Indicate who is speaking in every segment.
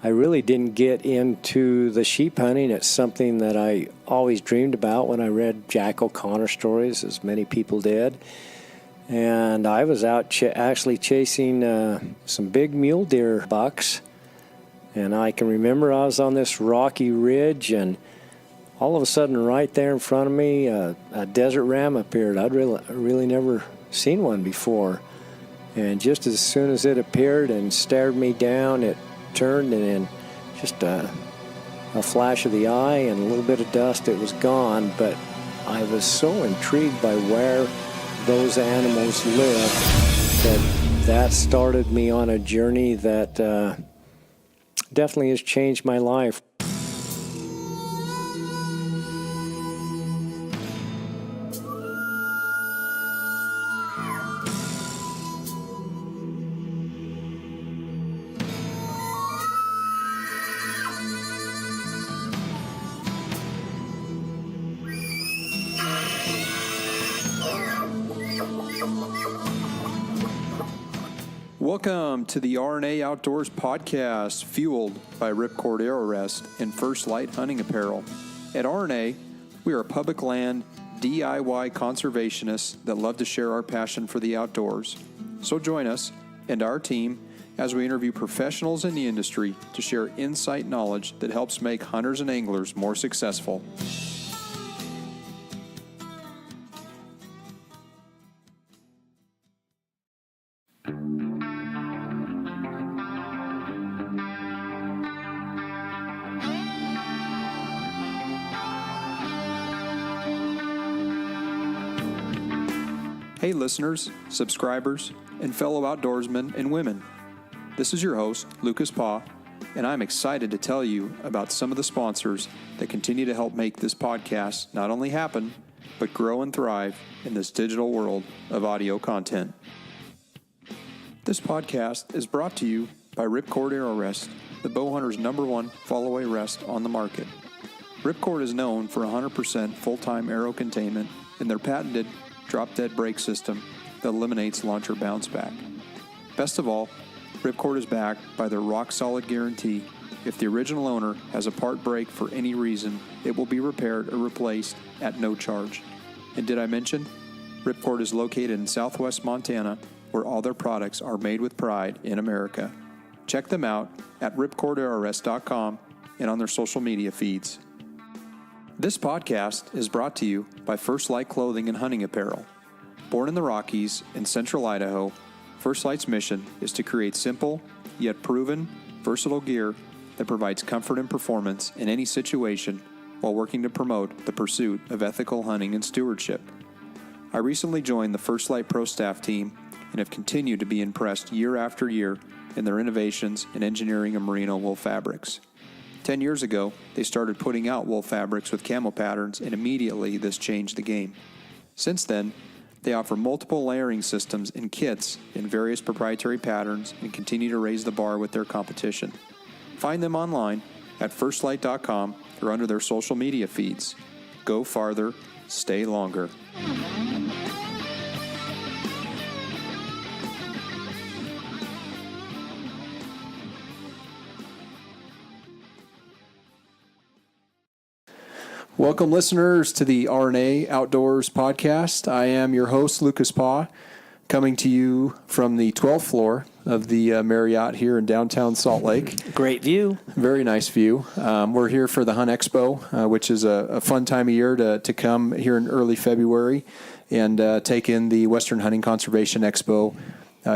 Speaker 1: I really didn't get into the sheep hunting. It's something that I always dreamed about when I read Jack O'Connor stories, as many people did. And I was out actually chasing some big mule deer bucks. And I can remember I was on this rocky ridge, and all of a sudden right there in front of me, a desert ram appeared. I'd really never seen one before. And just as soon as it appeared and stared me down, it turned, and in just a flash of the eye and a little bit of dust, it was gone. But I was so intrigued by where those animals live that started me on a journey that definitely has changed my life.
Speaker 2: Welcome to the RNA Outdoors podcast, fueled by Ripcord Arrow Rest and First Light Hunting Apparel. At RNA, we are public land DIY conservationists that love to share our passion for the outdoors. So join us and our team as we interview professionals in the industry to share insight knowledge that helps make hunters and anglers more successful. Hey listeners, subscribers, and fellow outdoorsmen and women. This is your host, Lucas Paw, and I'm excited to tell you about some of the sponsors that continue to help make this podcast not only happen, but grow and thrive in this digital world of audio content. This podcast is brought to you by Ripcord Arrow Rest, the bow hunter's #1 fall-away rest on the market. Ripcord is known for 100% full-time arrow containment and their patented drop-dead brake system that eliminates launcher bounce back. Best of all, Ripcord is backed by their rock-solid guarantee. If the original owner has a part break for any reason, it will be repaired or replaced at no charge. And did I mention, Ripcord is located in southwest Montana, where all their products are made with pride in America. Check them out at ripcordarrowrest.com and on their social media feeds. This podcast is brought to you by First Light Clothing and Hunting Apparel. Born in the Rockies in central Idaho, First Light's mission is to create simple, yet proven, versatile gear that provides comfort and performance in any situation while working to promote the pursuit of ethical hunting and stewardship. I recently joined the First Light Pro Staff team and have continued to be impressed year after year in their innovations in engineering of merino wool fabrics. 10 years ago, they started putting out wool fabrics with camo patterns, and immediately this changed the game. Since then, they offer multiple layering systems and kits in various proprietary patterns and continue to raise the bar with their competition. Find them online at firstlight.com or under their social media feeds. Go farther, stay longer. Welcome, listeners, to the RNA Outdoors podcast. I am your host, Lucas Paw, coming to you from the 12th floor of the Marriott here in downtown Salt Lake.
Speaker 1: Great view.
Speaker 2: Very nice view. We're here for the Hunt Expo, which is a fun time of year to come here in early February and take in the Western Hunting Conservation Expo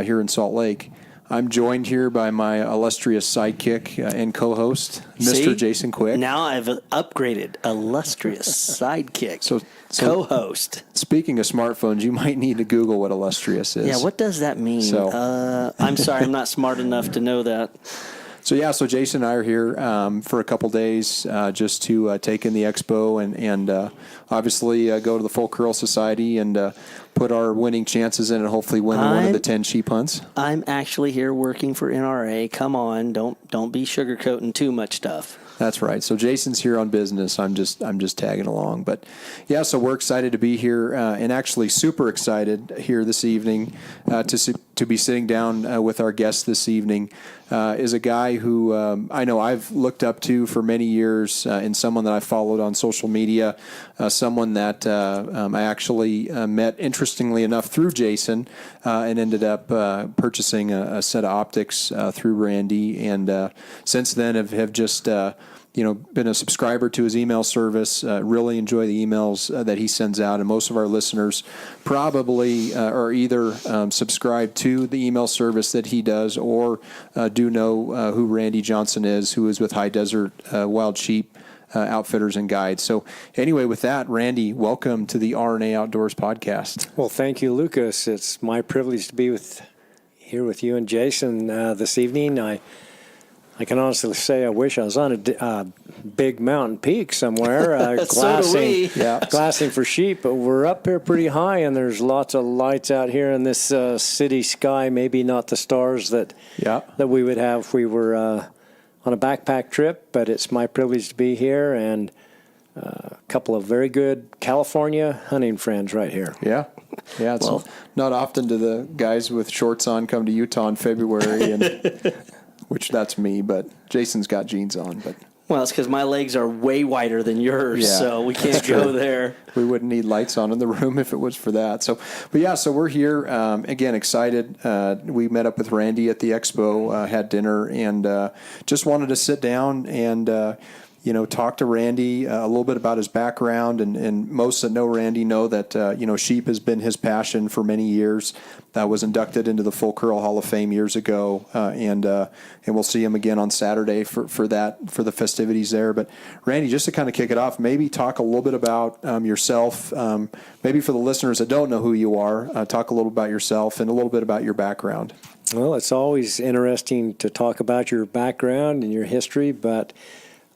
Speaker 2: here in Salt Lake. I'm joined here by my illustrious sidekick and co-host, Mr. Jason Quick.
Speaker 3: Now I've upgraded. Illustrious sidekick. So co-host.
Speaker 2: Speaking of smartphones, you might need to Google what illustrious is.
Speaker 3: Yeah, what does that mean? I'm sorry, I'm not smart enough to know that.
Speaker 2: So Jason and I are here for a couple days just to take in the expo and obviously go to the Full Curl Society and put our winning chances in and hopefully win one of the 10 sheep hunts.
Speaker 3: I'm actually here working for NRA. Come on, don't be sugarcoating too much stuff.
Speaker 2: That's right. So Jason's here on business. I'm just tagging along. But yeah, so we're excited to be here and actually super excited here this evening to to be sitting down with our guest this evening is a guy who I know I've looked up to for many years, and someone that I followed on social media, someone that I actually met, interestingly enough, through Jason, and ended up purchasing a set of optics through Randy, and since then have just been a subscriber to his email service. Really enjoy the emails that he sends out, and most of our listeners probably are either subscribed to the email service that he does, or do know who Randy Johnson is, who is with High Desert Wild Sheep Outfitters and Guides. So anyway, with that, Randy, welcome to the RNA Outdoors podcast.
Speaker 1: Well, thank you, Lucas. It's my privilege to be here with you and Jason this evening. I can honestly say I wish I was on a big mountain peak somewhere, glassing for sheep, but we're up here pretty high, and there's lots of lights out here in this city sky, maybe not the stars that we would have if we were on a backpack trip, but it's my privilege to be here, and a couple of very good California hunting friends right here.
Speaker 2: Yeah, it's not often do the guys with shorts on come to Utah in February, and which that's me, but Jason's got jeans on. But
Speaker 3: well, it's because my legs are way wider than yours, so we can't go there.
Speaker 2: We wouldn't need lights on in the room if it was for that. So we're here, again, excited. We met up with Randy at the expo, had dinner, and just wanted to sit down and talk to Randy a little bit about his background, and most that know Randy know that sheep has been his passion for many years. Was inducted into the Full Curl Hall of Fame years ago, and we'll see him again on Saturday for the festivities there. But Randy, just to kind of kick it off, maybe talk a little bit about yourself. Maybe for the listeners that don't know who you are, talk a little about yourself and a little bit about your background.
Speaker 1: Well, it's always interesting to talk about your background and your history, but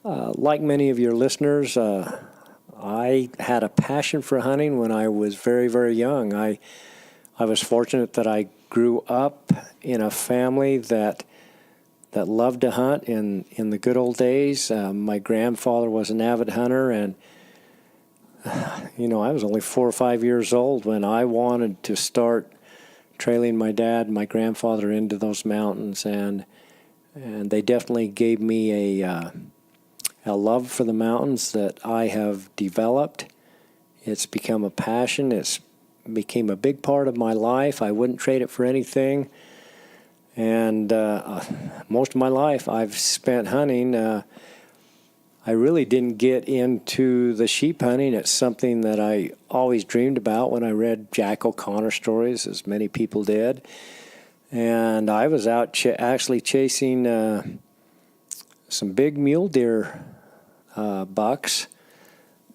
Speaker 1: like many of your listeners, I had a passion for hunting when I was very, very young. I was fortunate that I grew up in a family that loved to hunt in the good old days. My grandfather was an avid hunter, and I was only 4 or 5 years old when I wanted to start trailing my dad and my grandfather into those mountains, and they definitely gave me a love for the mountains that I have developed. It's become a passion. It's became a big part of my life. I wouldn't trade it for anything. And most of my life I've spent hunting. I really didn't get into the sheep hunting. It's something that I always dreamed about when I read Jack O'Connor stories, as many people did. And I was out actually chasing some big mule deer bucks.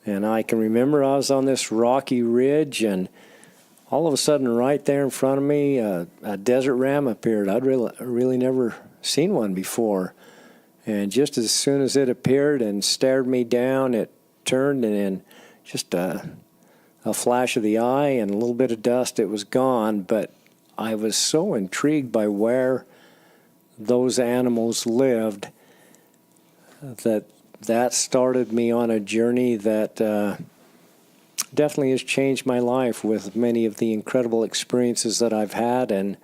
Speaker 1: And I can remember I was on this rocky ridge, and all of a sudden, right there in front of me, a desert ram appeared. I'd really never seen one before. And just as soon as it appeared and stared me down, it turned, and in just a flash of the eye and a little bit of dust, it was gone. But I was so intrigued by where those animals lived that started me on a journey that definitely has changed my life with many of the incredible experiences that I've had. And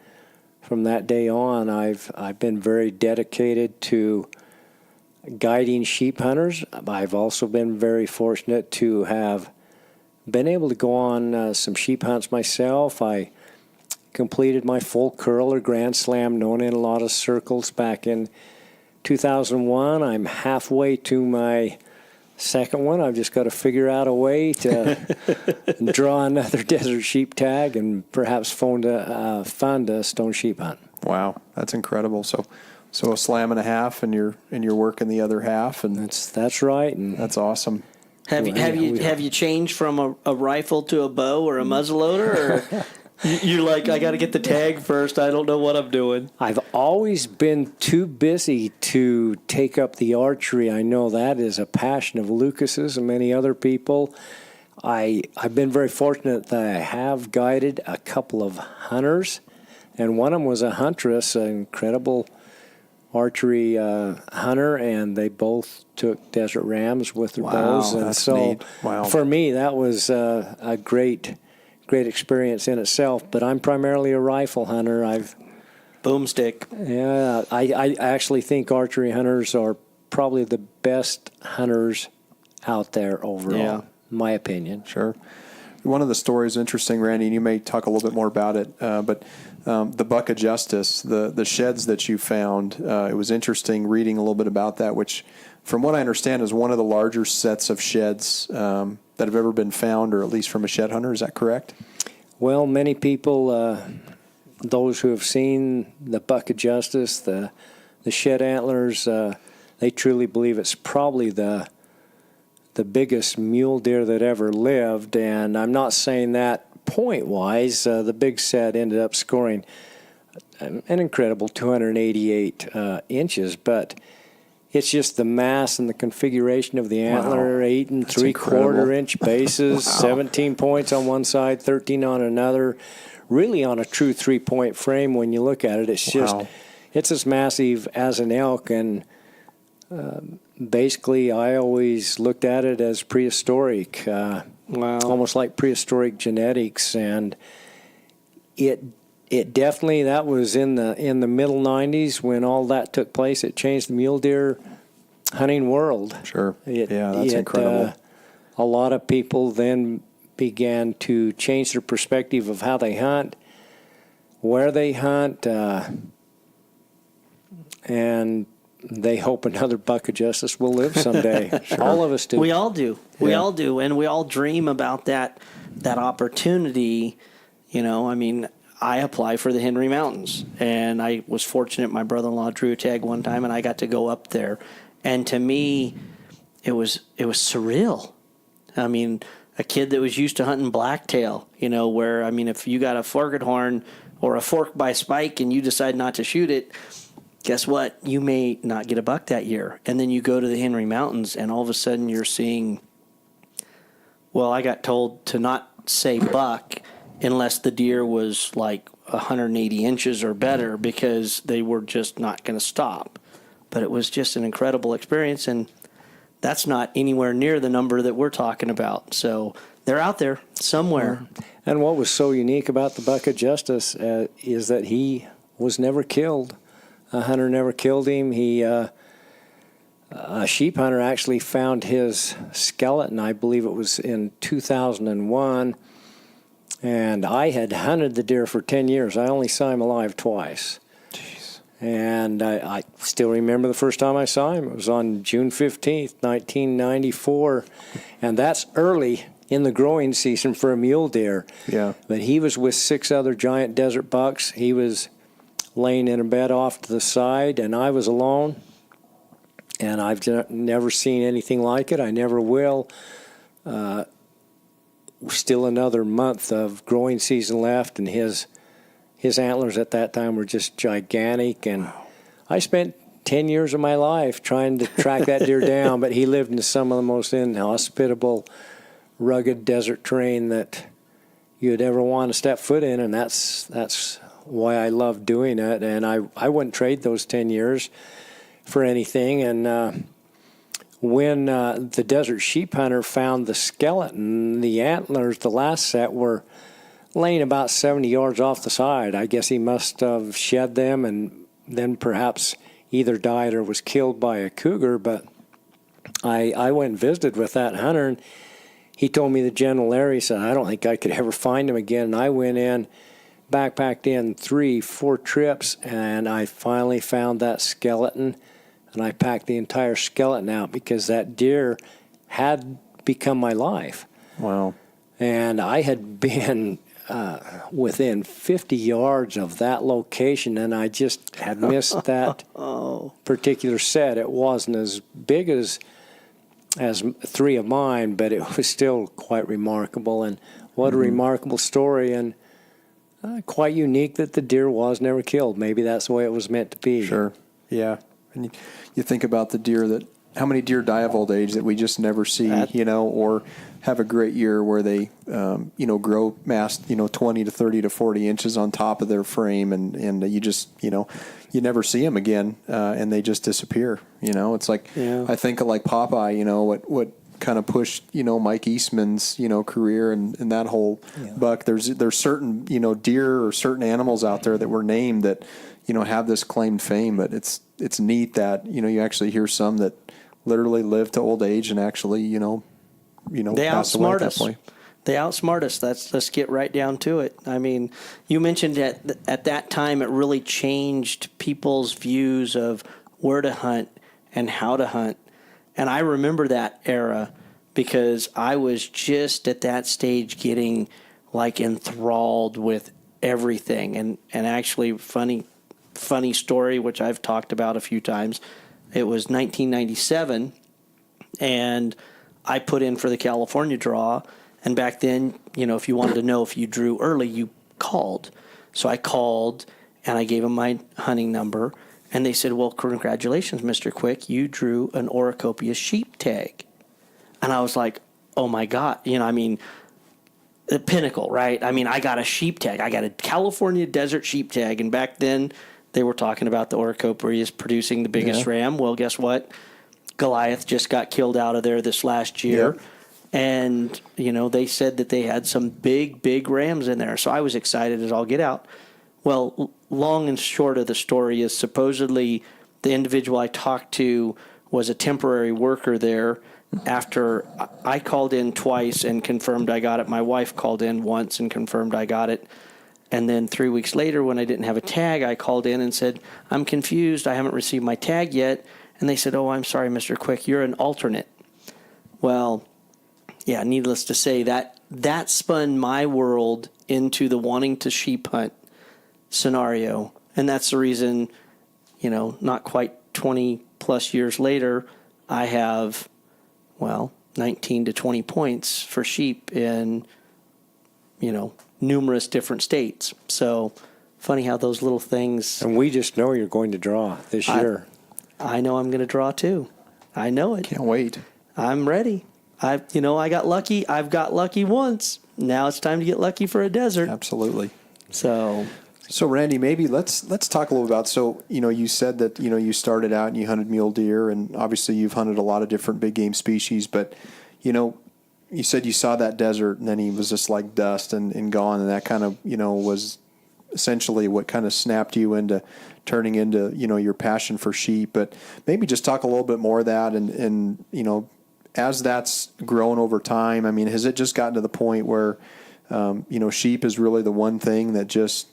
Speaker 1: from that day on, I've been very dedicated to guiding sheep hunters. I've also been very fortunate to have been able to go on some sheep hunts myself. I completed my full curl or Grand Slam, known in a lot of circles, back in 2001. I'm halfway to my second one. I've just got to figure out a way to draw another desert sheep tag and perhaps fund a stone sheep hunt.
Speaker 2: Wow, that's incredible. So a slam and a half, and you're working the other half, and
Speaker 1: that's right. And
Speaker 2: that's awesome.
Speaker 3: Have you changed from a rifle to a bow or a muzzleloader, or you're like, I got to get the tag first. I don't know what I'm doing.
Speaker 1: I've always been too busy to take up the archery. I know that is a passion of Lucas's and many other people. I've been very fortunate that I have guided a couple of hunters, and one of them was a huntress, an incredible archery hunter, and they both took desert rams with their bows. And
Speaker 2: that's
Speaker 1: so
Speaker 2: neat. Wow.
Speaker 1: For me, that was a great great experience in itself. But I'm primarily a rifle hunter.
Speaker 3: Boomstick.
Speaker 1: Yeah, I actually think archery hunters are probably the best hunters out there overall,
Speaker 3: Yeah.
Speaker 1: in my opinion.
Speaker 2: Sure. One of the stories interesting, Randy, and you may talk a little bit more about it, but the Buck of Justice, the sheds that you found, it was interesting reading a little bit about that, which, from what I understand, is one of the larger sets of sheds that have ever been found, or at least from a shed hunter. Is that correct?
Speaker 1: Well, many people, those who have seen the Buck of Justice, the shed antlers, they truly believe it's probably the biggest mule deer that ever lived. And I'm not saying that point-wise. The big set ended up scoring an incredible 288 inches, but it's just the mass and the configuration of the antler.
Speaker 2: Wow.
Speaker 1: 8
Speaker 2: That's
Speaker 1: 3/4 inch bases,
Speaker 2: Wow.
Speaker 1: 17 points on one side, 13 on another. Really on a true 3-point frame when you look at it. It's just,
Speaker 2: Wow.
Speaker 1: it's as massive as an elk, and basically I always looked at it as prehistoric, almost like prehistoric genetics, and it definitely, that was in the middle 90s when all that took place. It changed the mule deer hunting world.
Speaker 2: Sure. That's incredible.
Speaker 1: A lot of people then began to change their perspective of how they hunt, where they hunt, and they hope another Buck of Justice will live someday. Sure. All of us do.
Speaker 3: We all do. We all do, and we all dream about that opportunity. You know, I mean, I apply for the Henry Mountains, and I was fortunate. My brother-in-law drew a tag one time, and I got to go up there. And to me, it was surreal. I mean, a kid that was used to hunting blacktail, you know, where, I mean, if you got a forked horn or a fork by spike and you decide not to shoot it, guess what? You may not get a buck that year. And then you go to the Henry Mountains, and all of a sudden you're seeing, well, I got told to not say buck unless the deer was like 180 inches or better, because they were just not going to stop. But it was just an incredible experience, and that's not anywhere near the number that we're talking about. So they're out there somewhere.
Speaker 1: And what was so unique about the Buck of Justice is that he was never killed. A hunter never killed him. A sheep hunter actually found his skeleton, I believe it was in 2001, and I had hunted the deer for 10 years. I only saw him alive twice.
Speaker 2: Jeez.
Speaker 1: And I still remember the first time I saw him. It was on June 15th, 1994, and that's early in the growing season for a mule deer.
Speaker 2: Yeah.
Speaker 1: But he was with 6 other giant desert bucks. He was laying in a bed off to the side, and I was alone, and I've never seen anything like it. I never will. Still another month of growing season left, and his antlers at that time were just gigantic, and I spent 10 years of my life trying to track that deer down, but he lived in some of the most inhospitable, rugged desert terrain that you'd ever want to step foot in, and that's why I love doing it. And I wouldn't trade those 10 years for anything. And when the desert sheep hunter found the skeleton, the antlers, the last set, were laying about 70 yards off the side. I guess he must have shed them and then perhaps either died or was killed by a cougar. But I went and visited with that hunter, and he told me the general area. He said, I don't think I could ever find him again. And I went in, backpacked in 3-4 trips, and I finally found that skeleton, and I packed the entire skeleton out because that deer had become my life.
Speaker 2: Wow.
Speaker 1: And I had been within 50 yards of that location, and I just had missed that particular set. It wasn't as big as 3 of mine, but it was still quite remarkable. And what a remarkable story, and quite unique that the deer was never killed. Maybe that's the way it was meant to be.
Speaker 2: Sure. Yeah. And you think about the deer how many deer die of old age that we just never see, or have a great year where they, grow mass, 20 to 30 to 40 inches on top of their frame, and you just, you never see them again, and they just disappear. It's like, I think of like Popeye, kind of pushed, Mike Eastman's, career and that whole buck. There's certain, deer or certain animals out there that were named that, have this claimed fame, but it's neat that, you actually hear some that literally live to old age and actually,
Speaker 3: they
Speaker 2: pass away
Speaker 3: outsmart
Speaker 2: at that
Speaker 3: us.
Speaker 2: point.
Speaker 3: They outsmart us. Let's get right down to it. I mean, you mentioned that at that time it really changed people's views of where to hunt and how to hunt. And I remember that era because I was just at that stage getting like enthralled with everything. And actually, funny story, which I've talked about a few times. It was 1997, and I put in for the California draw. And back then, if you wanted to know if you drew early, you called. So I called, and I gave them my hunting number. And they said, well, congratulations, Mr. Quick. You drew an Oricopia sheep tag. And I was like, oh, my God. The pinnacle, right? I got a sheep tag. I got a California desert sheep tag. And back then, they were talking about the Oricopias producing the biggest ram. Well, guess what? Goliath just got killed out of there this last year.
Speaker 2: Yep.
Speaker 3: And, they said that they had some big rams in there. So I was excited as all get out. Well, long and short of the story is supposedly the individual I talked to was a temporary worker there after I called in twice and confirmed I got it. My wife called in once and confirmed I got it. And then 3 weeks later, when I didn't have a tag, I called in and said, I'm confused. I haven't received my tag yet. And they said, oh, I'm sorry, Mr. Quick. You're an alternate. Well, yeah, needless to say, that spun my world into the wanting to sheep hunt scenario. And that's the reason, not quite 20 plus years later, I have, 19 to 20 points for sheep in, numerous different states. So funny how those little things.
Speaker 1: And we just know you're going to draw this year.
Speaker 3: I know I'm going to draw too. I know it.
Speaker 2: Can't wait.
Speaker 3: I'm ready. I got lucky. I've got lucky once. Now it's time to get lucky for a desert.
Speaker 2: Absolutely.
Speaker 3: So
Speaker 2: Randy, maybe let's talk a little about, you said that, you started out and you hunted mule deer, and obviously you've hunted a lot of different big game species, but, you said you saw that desert and then he was just like dust and gone, and that kind of, was essentially what kind of snapped you into turning into, your passion for sheep. But maybe just talk a little bit more of that and as that's grown over time, has it just gotten to the point where, sheep is really the one thing that just,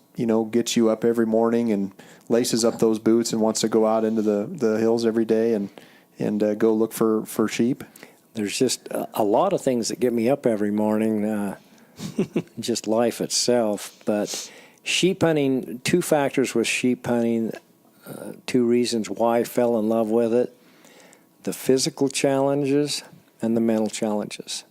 Speaker 2: gets you up every morning and laces up those boots and wants to go out into the hills every day and go look for sheep?
Speaker 1: There's just a lot of things that get me up every morning, just life itself. But sheep hunting, two factors with sheep hunting, two reasons why I fell in love with it: the physical challenges and the mental challenges.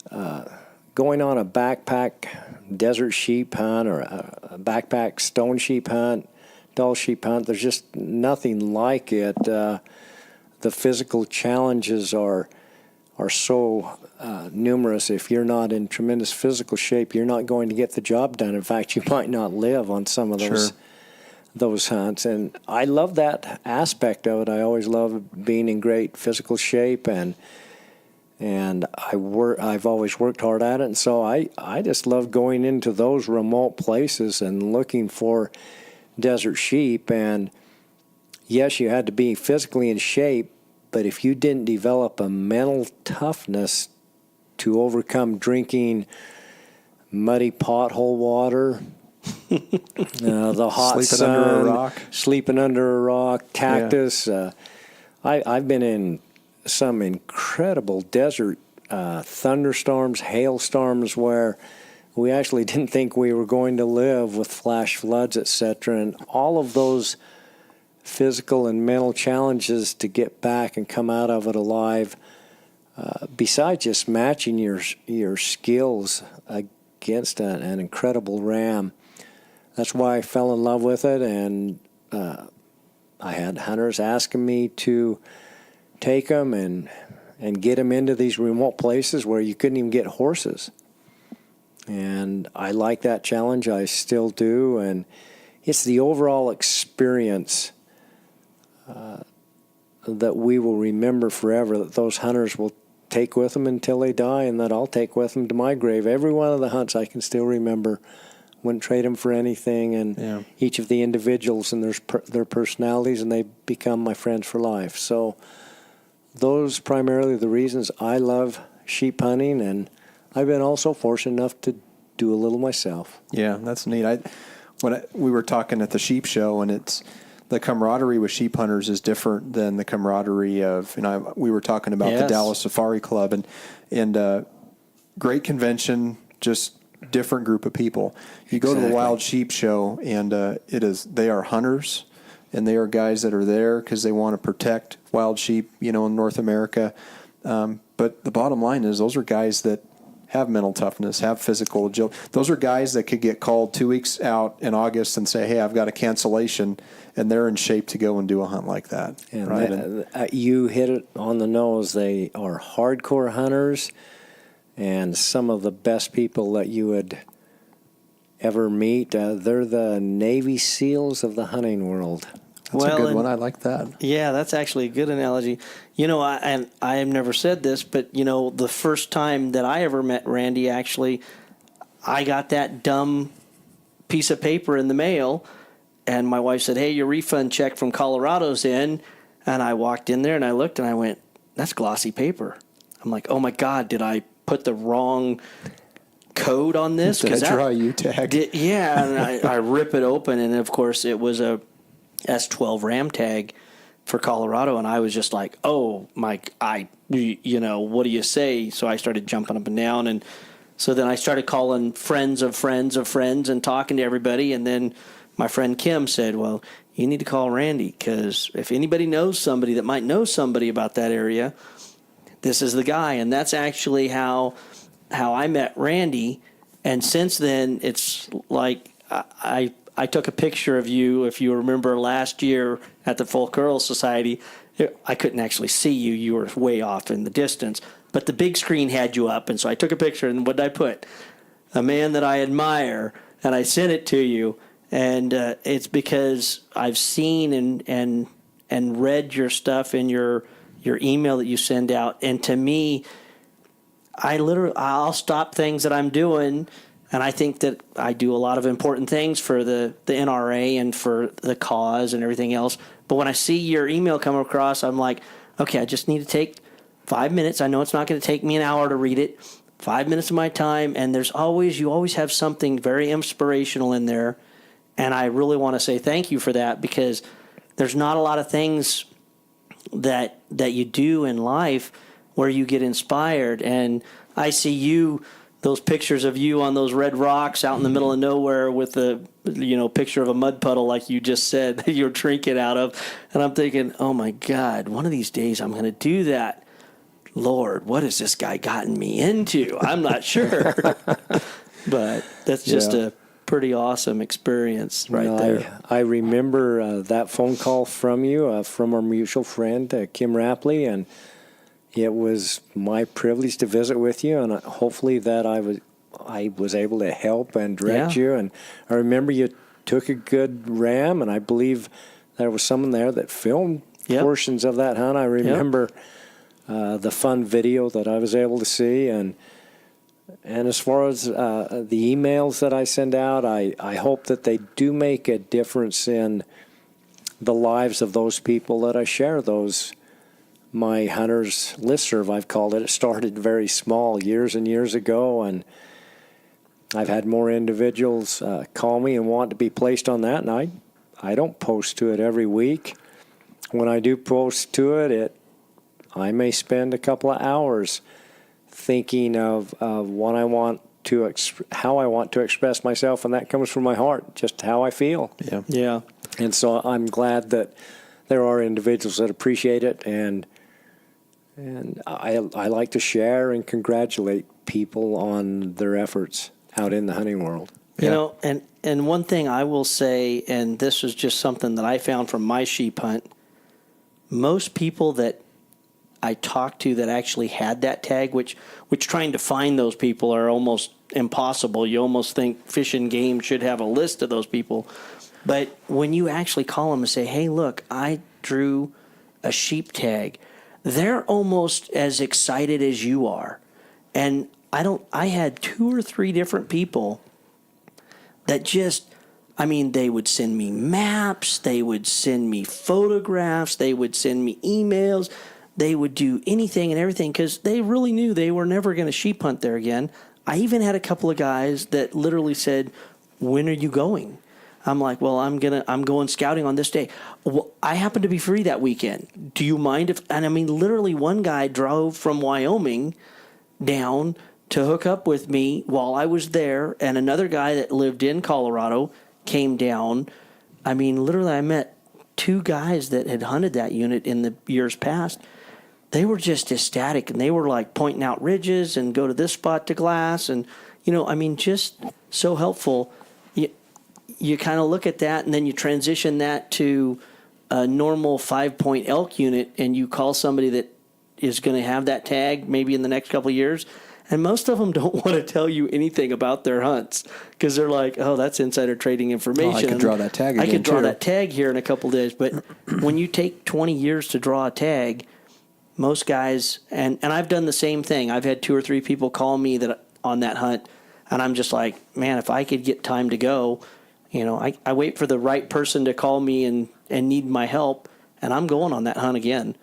Speaker 1: Going on a backpack desert sheep hunt or a backpack stone sheep hunt, dull sheep hunt, there's just nothing like it. The physical challenges are so numerous. If you're not in tremendous physical shape, you're not going to get the job done. In fact, you might not live on some of those hunts. And I love that aspect of it. I always love being in great physical shape, and I've always worked hard at it. And so I just love going into those remote places and looking for desert sheep. And yes, you had to be physically in shape, but if you didn't develop a mental toughness to overcome drinking muddy pothole water, the hot sleeping under a rock, cactus. Yeah. I've been in some incredible desert thunderstorms, hailstorms where we actually didn't think we were going to live, with flash floods, etc. And all of those physical and mental challenges to get back and come out of it alive, besides just matching your skills against an incredible ram. That's why I fell in love with it, and I had hunters asking me to take them and get them into these remote places where you couldn't even get horses. And I like that challenge. I still do, and it's the overall experience that we will remember forever, that those hunters will take with them until they die and that I'll take with them to my grave. Every one of the hunts I can still remember. Wouldn't trade them for anything, and each of the individuals and their personalities, and they become my friends for life. So those primarily the reasons I love sheep hunting, and I've been also fortunate enough to do a little myself.
Speaker 2: Yeah, that's neat. We were talking at the sheep show, and it's the camaraderie with sheep hunters is different than the camaraderie of, we were talking about the Dallas Safari Club, and great convention, just different group of people. You go to the Wild Sheep Show, and they are hunters, and they are guys that are there because they want to protect wild sheep, in North America. But the bottom line is those are guys that have mental toughness, have physical agility. Those are guys that could get called 2 weeks out in August and say, hey, I've got a cancellation, and they're in shape to go and do a hunt like that.
Speaker 1: And
Speaker 2: right?
Speaker 1: You hit it on the nose. They are hardcore hunters, and some of the best people that you would ever meet. They're the Navy SEALs of the hunting world.
Speaker 2: That's a good one. I like that.
Speaker 3: Yeah, that's actually a good analogy. I have never said this, but, the first time that I ever met Randy, actually, I got that dumb piece of paper in the mail, and my wife said, hey, your refund check from Colorado's in. And I walked in there, and I looked, and I went, that's glossy paper. I'm like, oh, my God, did I put the wrong code on this?
Speaker 2: Did I draw a U-tag?
Speaker 3: And I rip it open, and, of course, it was a S12 Ram tag for Colorado, and I was just like, oh my, what do you say? So I started jumping up and down, and so then I started calling friends of friends of friends and talking to everybody, and then my friend Kim said, well, you need to call Randy, because if anybody knows somebody that might know somebody about that area, this is the guy. And that's actually how I met Randy, and since then it's like I took a picture of you, if you remember last year at the Folk Girl Society. I couldn't actually see you. You were way off in the distance. But the big screen had you up, and so I took a picture, and what did I put? A man that I admire, and I sent it to you. And it's because I've seen and read your stuff in your email that you send out. And to me, I'll stop things that I'm doing, and I think that I do a lot of important things for the NRA and for the cause and everything else. But when I see your email come across, I'm like, okay, I just need to take 5 minutes. I know it's not going to take me an hour to read it. 5 minutes of my time, and you always have something very inspirational in there. And I really want to say thank you for that, because there's not a lot of things that you do in life where you get inspired. And I see those pictures of you on those red rocks out in the middle of nowhere with a picture of a mud puddle, like you just said, that you're drinking out of. And I'm thinking, oh my God, one of these days I'm going to do that. Lord, what has this guy gotten me into? I'm not sure. But that's just a pretty awesome experience there.
Speaker 1: I remember that phone call from you, from our mutual friend, Kim Rapley, and it was my privilege to visit with you, and hopefully that I was able to help and direct you. And I remember you took a good ram, and I believe there was someone there that filmed portions of that hunt. I remember the fun video that I was able to see, and as far as the emails that I send out, I hope that they do make a difference in the lives of those people that I share my hunters listserv, I've called it. It started very small years and years ago, and I've had more individuals call me and want to be placed on that, and I don't post to it every week. When I do post to it, I may spend a couple of hours thinking of what I want to how I want to express myself, and that comes from my heart, just how I feel.
Speaker 3: Yeah.
Speaker 1: And so I'm glad that there are individuals that appreciate it, and I like to share and congratulate people on their efforts out in the hunting world.
Speaker 3: And one thing I will say, and this was just something that I found from my sheep hunt, most people that I talked to that actually had that tag, which trying to find those people are almost impossible. You almost think Fish and Game should have a list of those people. But when you actually call them and say, hey, look, I drew a sheep tag, they're almost as excited as you are. And I had 2 or 3 different people that just, I mean, they would send me maps, they would send me photographs, they would send me emails, they would do anything and everything because they really knew they were never going to sheep hunt there again. I even had a couple of guys that literally said, "When are you going?" I'm like, "Well, I'm going scouting on this day. Well, I happen to be free that weekend. Do you mind if?" And I mean, literally, one guy drove from Wyoming down to hook up with me while I was there, and another guy that lived in Colorado came down. I mean, literally, I met 2 guys that had hunted that unit in the years past. They were just ecstatic, and they were like pointing out ridges and go to this spot to glass, and I mean, just so helpful. You kind of look at that, and then you transition that to a normal 5-point elk unit, and you call somebody that is going to have that tag maybe in the next couple of years, and most of them don't want to tell you anything about their hunts because they're like, "Oh, that's insider trading information.
Speaker 2: I could draw that tag
Speaker 3: I
Speaker 2: again,
Speaker 3: could draw
Speaker 2: too."
Speaker 3: that tag here in a couple of days." But when you take 20 years to draw a tag, most guys, and I've done the same thing. I've had 2 or 3 people call me that on that hunt, and I'm just like, man, if I could get time to go, I wait for the right person to call me and need my help, and I'm going on that hunt again.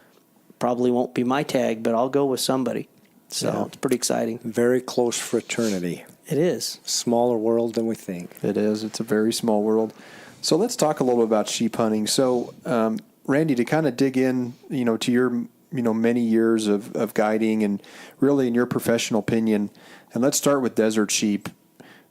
Speaker 3: Probably won't be my tag, but I'll go with somebody. So It's pretty exciting.
Speaker 1: Very close fraternity.
Speaker 3: It is.
Speaker 1: Smaller world than we think.
Speaker 2: It is. It's a very small world. So let's talk a little about sheep hunting. So, Randy, to kind of dig in, to your many years of guiding and really in your professional opinion, and let's start with desert sheep.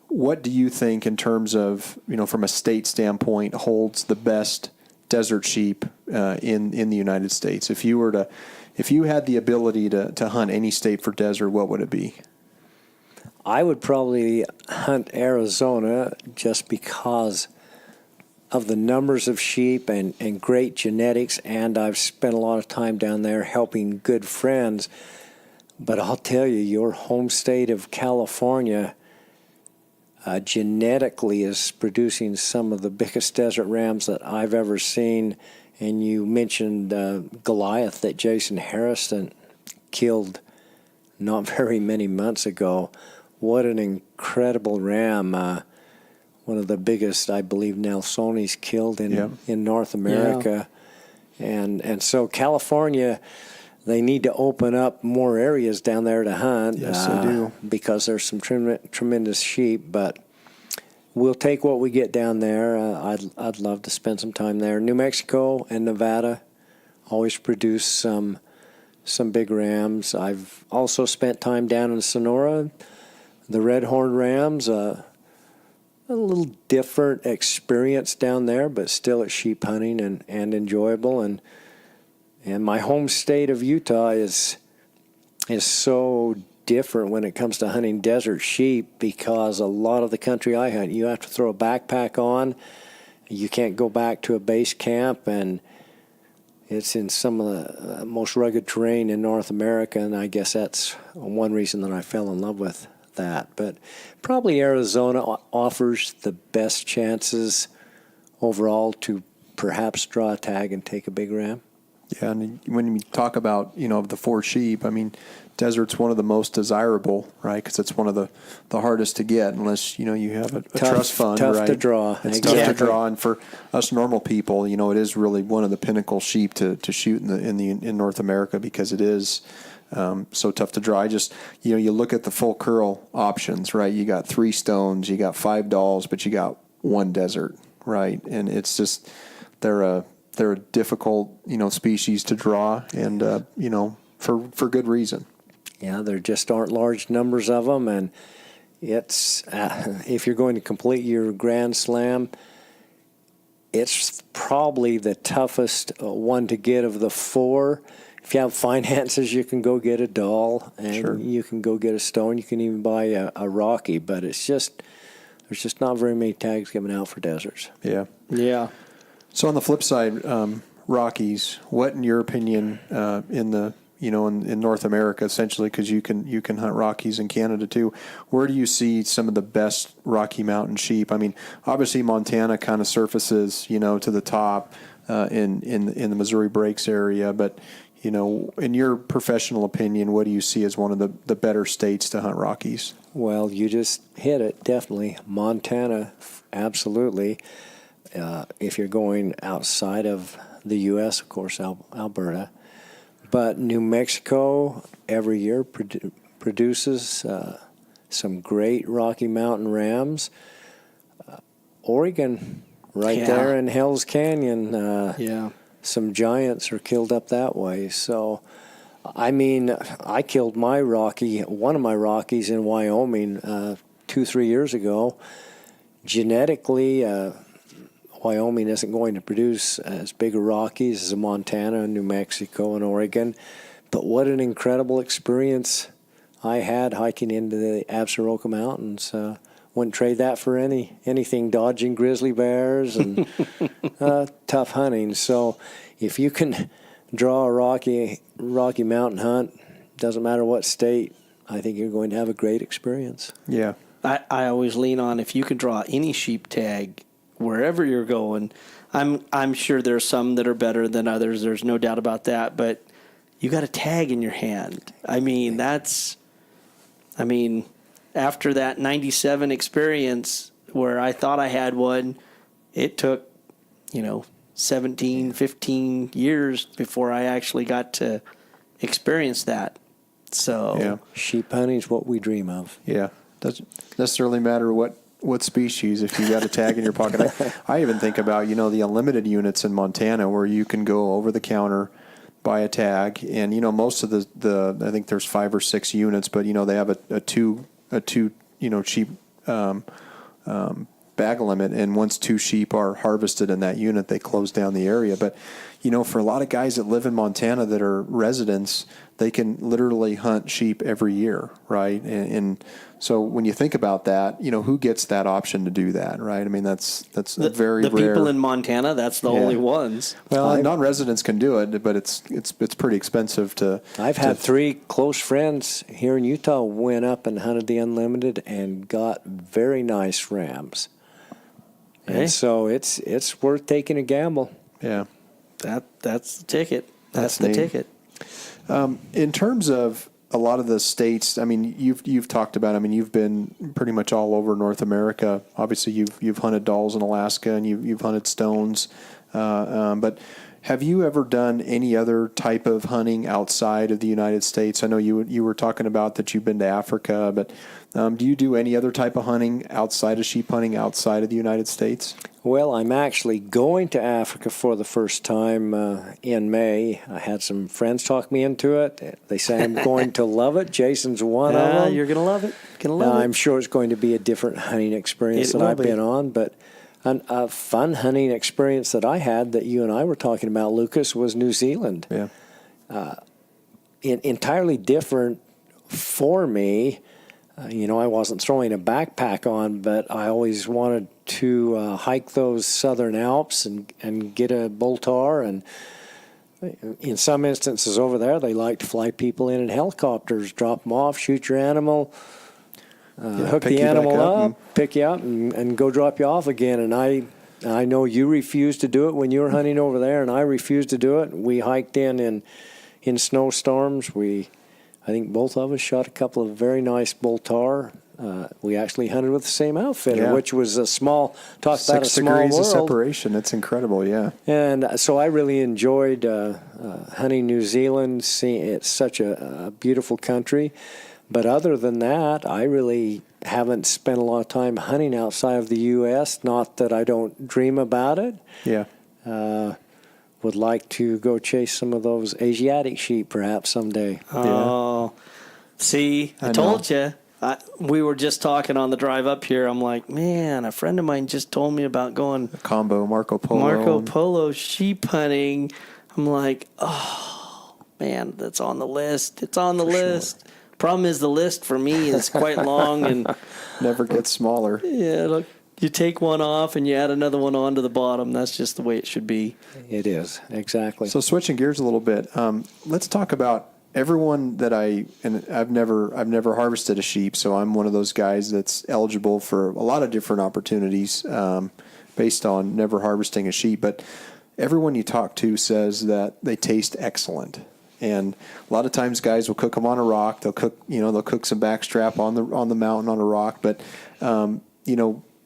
Speaker 2: What do you think in terms of, from a state standpoint, holds the best desert sheep in the United States? If you had the ability to hunt any state for desert, what would it be?
Speaker 1: I would probably hunt Arizona just because of the numbers of sheep and great genetics, and I've spent a lot of time down there helping good friends. But I'll tell you, your home state of California genetically is producing some of the biggest desert rams that I've ever seen. And you mentioned Goliath that Jason Harrison killed not very many months ago. What an incredible ram. One of the biggest, I believe, Nelsoni's killed in North America. Yeah. And so California, they need to open up more areas down there to hunt.
Speaker 2: Yes, they do.
Speaker 1: Because there's some tremendous sheep, but we'll take what we get down there. I'd love to spend some time there. New Mexico and Nevada always produce some big rams. I've also spent time down in Sonora. The red horn rams, a little different experience down there, but still it's sheep hunting and enjoyable. And my home state of Utah is so different when it comes to hunting desert sheep because a lot of the country I hunt, you have to throw a backpack on. You can't go back to a base camp, and it's in some of the most rugged terrain in North America, and I guess that's one reason that I fell in love with that. But probably Arizona offers the best chances overall to perhaps draw a tag and take a big ram.
Speaker 2: Yeah, and when you talk about, the 4 sheep, I mean, desert's one of the most desirable, right? Because it's one of the hardest to get unless, you have a trust fund,
Speaker 1: tough
Speaker 2: right?
Speaker 1: to draw.
Speaker 2: It's
Speaker 1: Exactly.
Speaker 2: tough to draw, and for us normal people, it is really one of the pinnacle sheep to shoot in North America because it is so tough to draw. I just, you look at the full curl options, right? You got 3 stones, you got 5 dolls, but you got 1 desert, right? And it's just, they're a difficult, species to draw, and for good reason.
Speaker 1: Yeah, there just aren't large numbers of them, and it's if you're going to complete your Grand Slam, it's probably the toughest one to get of the 4. If you have finances, you can go get a doll, and
Speaker 2: Sure.
Speaker 1: you can go get a stone. You can even buy a Rocky, but there's just not very many tags given out for deserts.
Speaker 2: Yeah.
Speaker 3: Yeah.
Speaker 2: So on the flip side, Rockies, what in your opinion in North America, essentially, because you can hunt Rockies in Canada too, where do you see some of the best Rocky Mountain sheep? I mean, obviously Montana kind of surfaces, to the top in the Missouri Breaks area, but in your professional opinion, what do you see as one of the better states to hunt Rockies?
Speaker 1: Well, you just hit it, definitely. Montana, absolutely. If you're going outside of the U.S., of course, Alberta. But New Mexico every year produces some great Rocky Mountain rams. Oregon, right there in Hell's Canyon, some giants are killed up that way. So, I mean, I killed one of my Rockies in Wyoming 2-3 years ago. Genetically, Wyoming isn't going to produce as big a Rockies as Montana, New Mexico, and Oregon. But what an incredible experience I had hiking into the Absaroka Mountains. Wouldn't trade that for anything, dodging grizzly bears and tough hunting. So if you can draw a Rocky Mountain hunt, doesn't matter what state, I think you're going to have a great experience.
Speaker 2: Yeah.
Speaker 3: I always lean on if you can draw any sheep tag wherever you're going. I'm sure there's some that are better than others. There's no doubt about that. But you got a tag in your hand. After that 97 experience where I thought I had one, it took, 17, 15 years before I actually got to experience that. So
Speaker 1: sheep hunting is what we dream of.
Speaker 2: Yeah. Doesn't necessarily matter what species if you got a tag in your pocket. I even think about, the unlimited units in Montana where you can go over the counter, buy a tag, and, most of the I think there's 5 or 6 units, but, they have a two sheep bag limit, and once 2 sheep are harvested in that unit, they close down the area. But, for a lot of guys that live in Montana that are residents, they can literally hunt sheep every year, right? And so when you think about that, who gets that option to do that, right? I mean, that's very rare.
Speaker 3: The people in Montana, that's the only ones.
Speaker 2: Well, non-residents can do it, but it's pretty expensive to.
Speaker 1: I've had 3 close friends here in Utah went up and hunted the unlimited and got very nice rams. And so it's worth taking a gamble.
Speaker 2: Yeah.
Speaker 3: That's the ticket. That's the ticket.
Speaker 2: In terms of a lot of the states, I mean, you've talked about. I mean, you've been pretty much all over North America. Obviously, you've hunted Dulls in Alaska, and you've hunted stones. But have you ever done any other type of hunting outside of the United States? I know you were talking about that you've been to Africa, but do you do any other type of hunting outside of sheep hunting outside of the United States?
Speaker 1: Well, I'm actually going to Africa for the first time in May. I had some friends talk me into it. They say I'm going to love it. Jason's one of them.
Speaker 3: You're going to love it.
Speaker 1: I'm sure it's going to be a different hunting experience than I've been on, but a fun hunting experience that I had that you and I were talking about, Lucas, was New Zealand.
Speaker 2: Yeah.
Speaker 1: Entirely different for me. I wasn't throwing a backpack on, but I always wanted to hike those southern Alps and get a bull tar. And in some instances over there, they like to fly people in helicopters, drop them off, shoot your animal, hook the animal up, pick you up, and go drop you off again. And I know you refused to do it when you were hunting over there, and I refused to do it. We hiked in snowstorms. I think both of us shot a couple of very nice bull tar. We actually hunted with the same outfitter, which was a small, talk about a small world. 6 degrees of
Speaker 2: separation. That's incredible, yeah.
Speaker 1: And so I really enjoyed hunting New Zealand. It's such a beautiful country. But other than that, I really haven't spent a lot of time hunting outside of the U.S., not that I don't dream about it.
Speaker 2: Yeah.
Speaker 1: Would like to go chase some of those Asiatic sheep perhaps someday.
Speaker 3: Oh, see, I told you. We were just talking on the drive up here. I'm like, man, a friend of mine just told me about going
Speaker 2: combo Marco Polo
Speaker 3: sheep hunting. I'm like, oh, man, that's on the list. It's on the list. Sure. Problem is the list for me is quite long and
Speaker 2: never gets smaller.
Speaker 3: Yeah, look. You take one off and you add another one onto the bottom. That's just the way it should be.
Speaker 1: It is, exactly.
Speaker 2: So switching gears a little bit, let's talk about everyone that I've never harvested a sheep, so I'm one of those guys that's eligible for a lot of different opportunities based on never harvesting a sheep. But everyone you talk to says that they taste excellent. And a lot of times guys will cook them on a rock. They'll cook some backstrap on the mountain on a rock. But,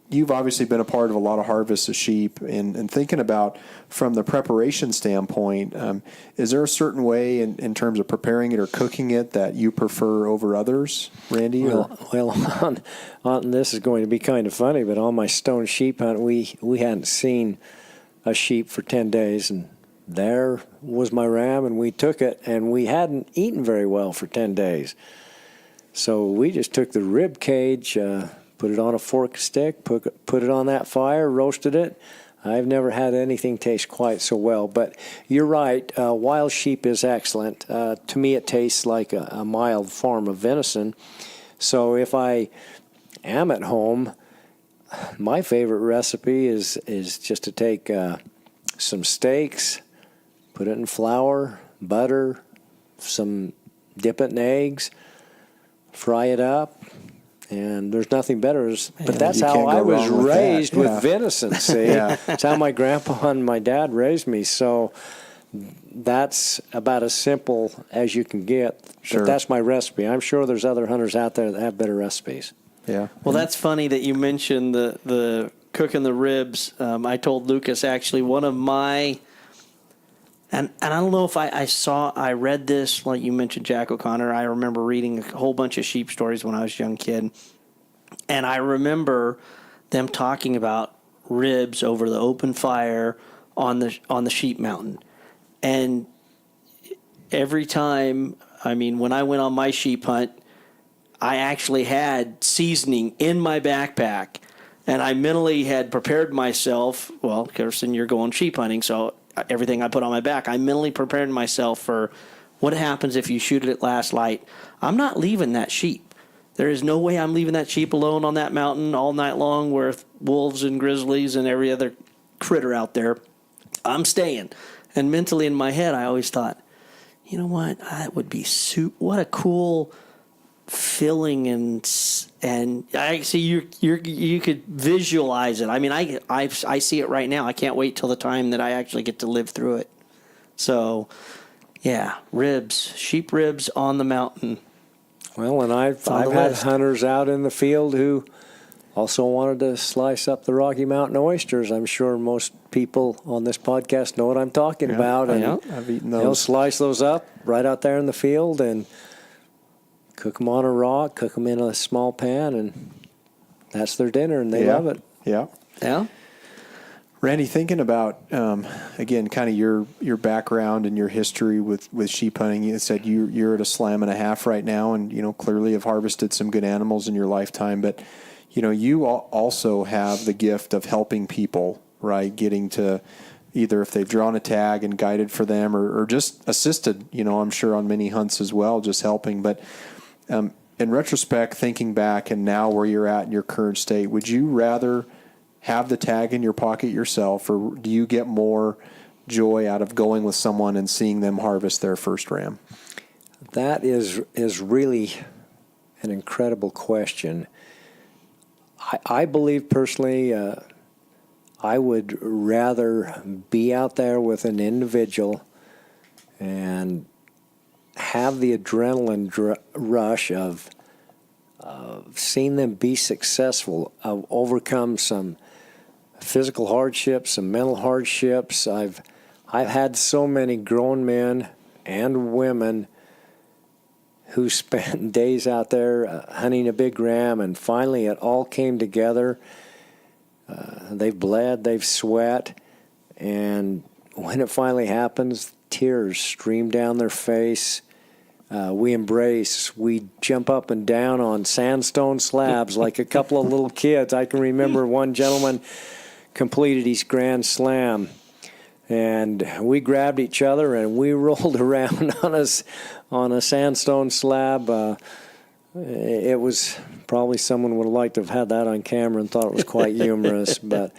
Speaker 2: you've obviously been a part of a lot of harvests of sheep, and thinking about from the preparation standpoint, is there a certain way in terms of preparing it or cooking it that you prefer over others, Randy?
Speaker 1: Well, on this is going to be kind of funny, but on my stone sheep hunt, we hadn't seen a sheep for 10 days, and there was my ram, and we took it, and we hadn't eaten very well for 10 days. So we just took the rib cage, put it on a fork stick, put it on that fire, roasted it. I've never had anything taste quite so well. But you're right, wild sheep is excellent. To me, it tastes like a mild form of venison. So if I am at home, my favorite recipe is just to take some steaks, put it in flour, butter, dip it in eggs, fry it up. And there's nothing better. But that's how I was raised with venison, see? That's how my grandpa and my dad raised me. So that's about as simple as you can get.
Speaker 2: Sure.
Speaker 1: But that's my recipe. I'm sure there's other hunters out there that have better recipes.
Speaker 2: Yeah.
Speaker 3: Well, that's funny that you mentioned the cooking the ribs. I told Lucas, actually, one of my... And I don't know if I read this, like you mentioned Jack O'Connor. I remember reading a whole bunch of sheep stories when I was a young kid. And I remember them talking about ribs over the open fire on the sheep mountain. And every time, when I went on my sheep hunt, I actually had seasoning in my backpack. And I mentally had prepared myself. Well, Kirsten, you're going sheep hunting, so everything I put on my back, I mentally prepared myself for what happens if you shoot it at last light. I'm not leaving that sheep. There is no way I'm leaving that sheep alone on that mountain all night long with wolves and grizzlies and every other critter out there. I'm staying. And mentally in my head, I always thought, you know what? That would be what a cool feeling, and I see you could visualize it. I see it right now. I can't wait till the time that I actually get to live through it. So, yeah, sheep ribs on the mountain.
Speaker 1: Well, and I've had hunters out in the field who also wanted to slice up the Rocky Mountain oysters. I'm sure most people on this podcast know what I'm talking about. And
Speaker 2: I've eaten those.
Speaker 1: They'll slice those up right out there in the field and cook them on a rock, cook them in a small pan, and that's their dinner, and they love it.
Speaker 2: Yeah.
Speaker 3: Yeah.
Speaker 2: Randy, thinking about, again, kind of your background and your history with sheep hunting, you said you're at a slam and a half right now, and, clearly have harvested some good animals in your lifetime, but, you also have the gift of helping people, right, getting to either if they've drawn a tag and guided for them or just assisted, I'm sure on many hunts as well, just helping, but in retrospect, thinking back and now where you're at in your current state, would you rather have the tag in your pocket yourself, or do you get more joy out of going with someone and seeing them harvest their first ram?
Speaker 1: That is really an incredible question. I believe personally I would rather be out there with an individual and have the adrenaline rush of seeing them be successful, of overcome some physical hardships, some mental hardships. I've had so many grown men and women who spent days out there hunting a big ram, and finally it all came together. They've bled, they've sweat, and when it finally happens, tears stream down their face. We embrace, we jump up and down on sandstone slabs like a couple of little kids. I can remember one gentleman completed his grand slam, and we grabbed each other and we rolled around on a sandstone slab. It was probably someone would have liked to have had that on camera and thought it was quite humorous, but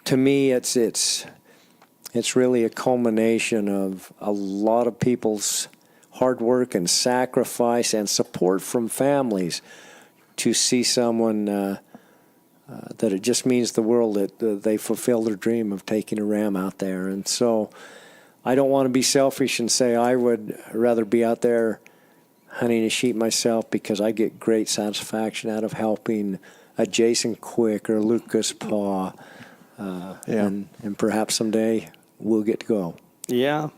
Speaker 1: to me it's really a culmination of a lot of people's hard work and sacrifice and support from families to see someone that it just means the world that they fulfill their dream of taking a ram out there. And so I don't want to be selfish and say I would rather be out there hunting a sheep myself, because I get great satisfaction out of helping a Jason Quick or Lucas Paw, and perhaps someday we'll get to go.
Speaker 3: Yeah.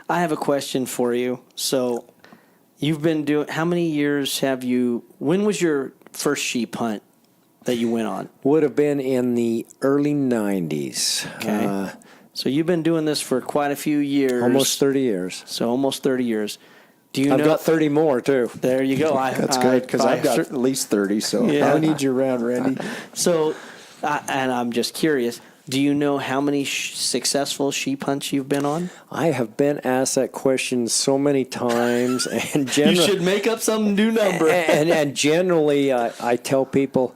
Speaker 3: I have a question for you. So you've been doing, how many years have you, when was your first sheep hunt that you went on?
Speaker 1: Would have been in the early 90s.
Speaker 3: Okay. So you've been doing this for quite a few years.
Speaker 1: Almost 30 years.
Speaker 3: So almost 30 years. Do you
Speaker 1: I've
Speaker 3: know?
Speaker 1: got 30 more, too.
Speaker 3: There you go.
Speaker 2: That's good, because I've got at least 30, so
Speaker 3: Yeah.
Speaker 2: I need you around, Randy.
Speaker 3: So, and I'm just curious, do you know how many successful sheep hunts you've been on?
Speaker 1: I have been asked that question so many times, and
Speaker 3: You should make up some new number.
Speaker 1: and generally, I tell people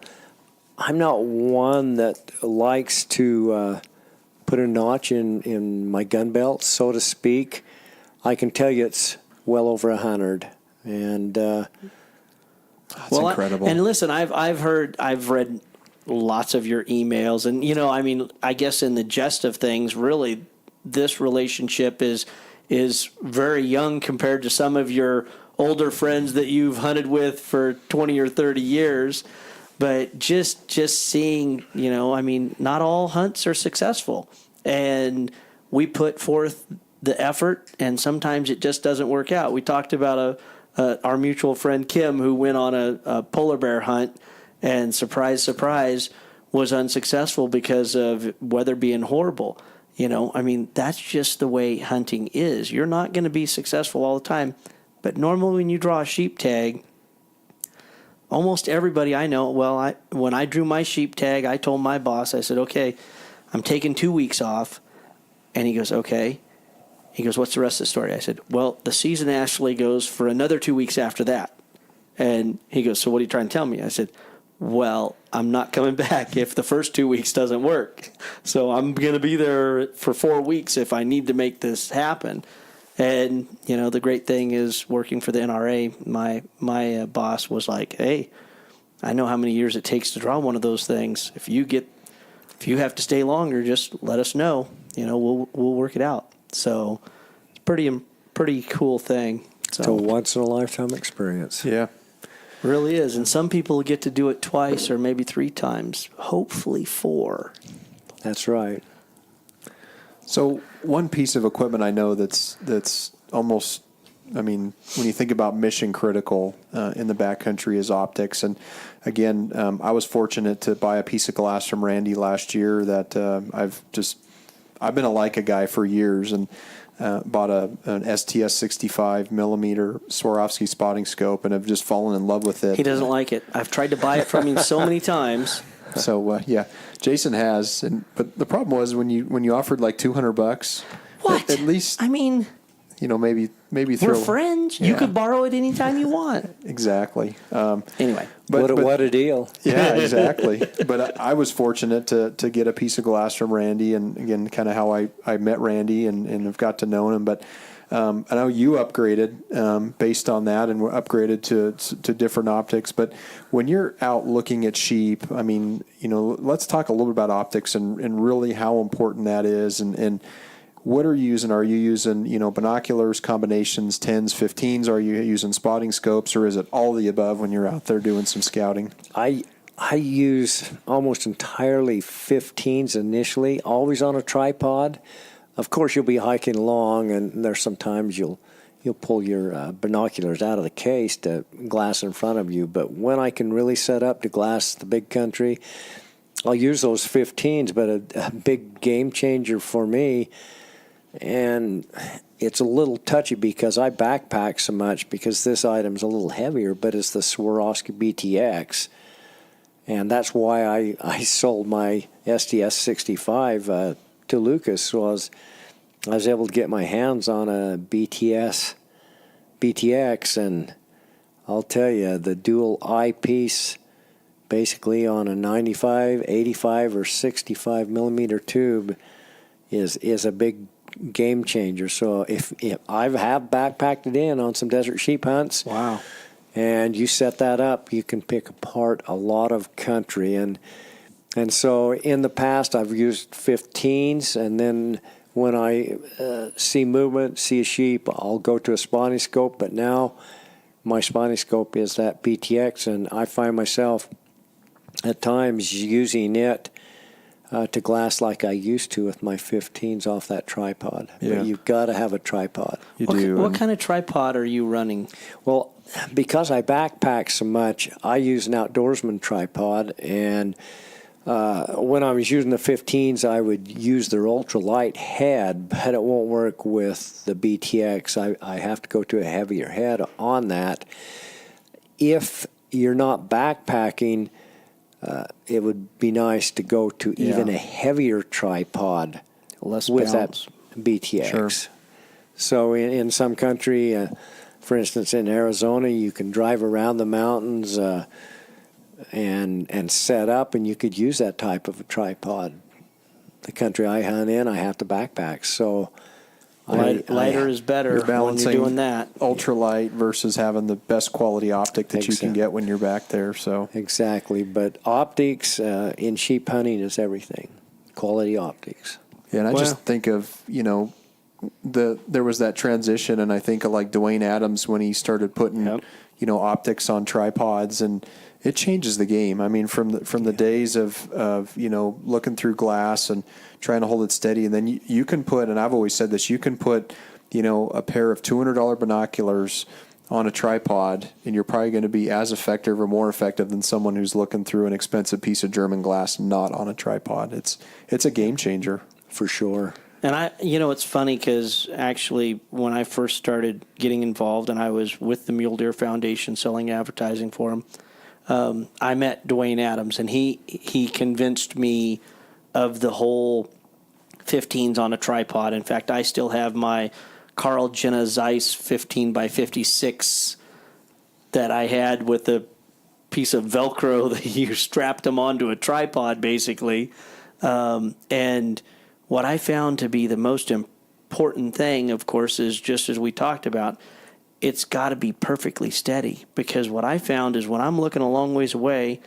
Speaker 1: I'm not one that likes to put a notch in my gun belt, so to speak. I can tell you it's well over 100, and
Speaker 2: That's incredible.
Speaker 3: And listen, I've read lots of your emails, and I mean, I guess in the gist of things, really, this relationship is very young compared to some of your older friends that you've hunted with for 20 or 30 years. But just seeing, I mean, not all hunts are successful, and we put forth the effort, and sometimes it just doesn't work out. We talked about our mutual friend Kim, who went on a polar bear hunt, and surprise, surprise, was unsuccessful because of weather being horrible. I mean, that's just the way hunting is. You're not going to be successful all the time. But normally when you draw a sheep tag, almost everybody I know, when I drew my sheep tag, I told my boss, I said, okay, I'm taking 2 weeks off. And he goes, okay. He goes, what's the rest of the story? I said, well, the season actually goes for another 2 weeks after that. And he goes, so what are you trying to tell me? I said, well, I'm not coming back if the first 2 weeks doesn't work. So I'm going to be there for 4 weeks if I need to make this happen. And, the great thing is working for the NRA, my boss was like, hey, I know how many years it takes to draw one of those things. If you have to stay longer, just let us know. We'll work it out. So it's pretty cool thing. So
Speaker 1: it's a once-in-a-lifetime experience.
Speaker 2: Yeah.
Speaker 3: Really is. And some people get to do it twice or maybe 3 times, hopefully 4.
Speaker 1: That's right.
Speaker 2: So one piece of equipment I know that's almost, I mean, when you think about mission critical in the backcountry is optics. And again, I was fortunate to buy a piece of glass from Randy last year that I've been a Leica guy for years, and bought an STS 65 millimeter Swarovski spotting scope, and have just fallen in love with it.
Speaker 3: He doesn't like it. I've tried to buy it from him so many times.
Speaker 2: So yeah, Jason has, but the problem was when you offered like $200.
Speaker 3: What?
Speaker 2: At least,
Speaker 3: I mean,
Speaker 2: maybe throw.
Speaker 3: we're friends.
Speaker 2: Yeah.
Speaker 3: You could borrow it anytime you want.
Speaker 2: Exactly.
Speaker 3: Anyway,
Speaker 2: But
Speaker 1: what a deal.
Speaker 2: Yeah, exactly. But I was fortunate to get a piece of glass from Randy, and again, kind of how I met Randy and have got to know him. But I know you upgraded based on that, and were upgraded to different optics. But when you're out looking at sheep, I mean, let's talk a little bit about optics and really how important that is, and what are you using? Are you using, binoculars, combinations, 10s, 15s? Are you using spotting scopes, or is it all the above when you're out there doing some scouting?
Speaker 1: I use almost entirely 15s initially, always on a tripod. Of course, you'll be hiking along, and there's sometimes you'll pull your binoculars out of the case to glass in front of you. But when I can really set up to glass the big country, I'll use those 15s. But a big game changer for me, and it's a little touchy because I backpack so much because this item's a little heavier, but it's the Swarovski Btx. And that's why I sold my STS 65 to Lucas. Was I was able to get my hands on a Btx, and I'll tell you, the dual eyepiece, basically on a 95, 85, or 65 millimeter tube, is a big game changer. So if I have backpacked it in on some desert sheep hunts,
Speaker 3: wow,
Speaker 1: and you set that up, you can pick apart a lot of country. And so in the past, I've used 15s, and then when I see movement, see a sheep, I'll go to a spotting scope. But now my spotting scope is that Btx, and I find myself at times using it to glass like I used to with my 15s off that tripod.
Speaker 2: Yeah.
Speaker 1: But you've got to have a tripod.
Speaker 2: You do.
Speaker 3: What kind of tripod are you running?
Speaker 1: Well, because I backpack so much, I use an outdoorsman tripod, and when I was using the 15s, I would use their ultralight head, but it won't work with the Btx. I have to go to a heavier head on that. If you're not backpacking, it would be nice to go to even a heavier tripod
Speaker 3: Less
Speaker 1: with
Speaker 3: pounds.
Speaker 1: that Btx.
Speaker 2: Sure.
Speaker 1: So in some country, for instance, in Arizona, you can drive around the mountains and set up, and you could use that type of a tripod. The country I hunt in, I have to backpack. So
Speaker 3: Lighter is better
Speaker 2: You're
Speaker 3: when
Speaker 2: balancing
Speaker 3: you're doing that.
Speaker 2: ultralight versus having the best quality optic that you can get when you're back there. So
Speaker 1: exactly. But optics in sheep hunting is everything. Quality optics.
Speaker 2: yeah, and I just think of, there was that transition, and I think of like Dwayne Adams when he started putting optics on tripods, and it changes the game. I mean, from the days of looking through glass and trying to hold it steady, and then you can put, and I've always said this, you can put a pair of $200 binoculars on a tripod, and you're probably going to be as effective or more effective than someone who's looking through an expensive piece of German glass not on a tripod. It's a game changer
Speaker 1: For sure.
Speaker 3: And it's funny because actually when I first started getting involved and I was with the Mule Deer Foundation selling advertising for them, I met Dwayne Adams, and he convinced me of the whole 15s on a tripod. In fact, I still have my Carl Jenna Zeiss 15 by 56 that I had with a piece of Velcro that you strapped them onto a tripod, basically. And what I found to be the most important thing, of course, is just as we talked about, it's got to be perfectly steady. Because what I found is when I'm looking a long ways away